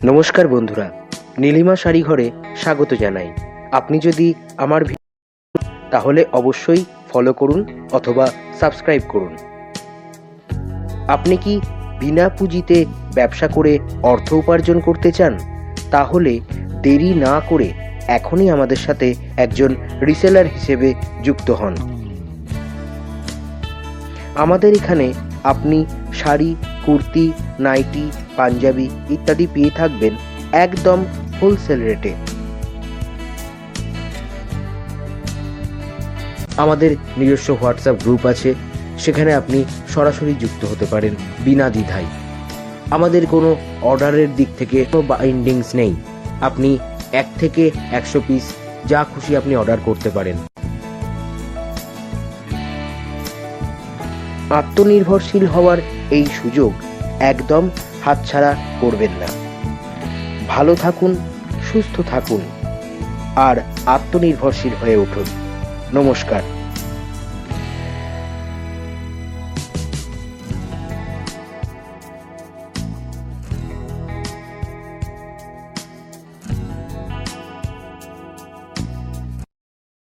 নমস্কার বন্ধুরা, নীলিমা শাড়িঘরে স্বাগত জানাই। আপনি যদি আমার তাহলে অবশ্যই ফলো করুন অথবা সাবস্ক্রাইব করুন। আপনি কি বিনা পুঁজিতে ব্যবসা করে অর্থ উপার্জন করতে চান? তাহলে দেরি না করে এখনই আমাদের সাথে একজন রিসেলার হিসেবে যুক্ত হন। আমাদের এখানে আপনি শাড়ি, কুর্তি, নাইটি, পাঞ্জাবি ইত্যাদি পেয়ে থাকবেন একদম হোলসেল রেটে। আমাদের নিজস্ব হোয়াটসঅ্যাপ গ্রুপ আছে, সেখানে আপনি সরাসরি যুক্ত হতে পারেন বিনা দ্বিধায়। আমাদের কোনো অর্ডারের দিক থেকে কোনো বাইন্ডিংস নেই। আপনি 1 থেকে 100 পিস যা খুশি আপনি অর্ডার করতে পারেন। আত্মনির্ভরশীল হওয়ার এই সুযোগ একদম হাতছাড়া করবেন না। ভালো থাকুন, সুস্থ থাকুন আর আত্মনির্ভরশীল হয়ে উঠুন। নমস্কার।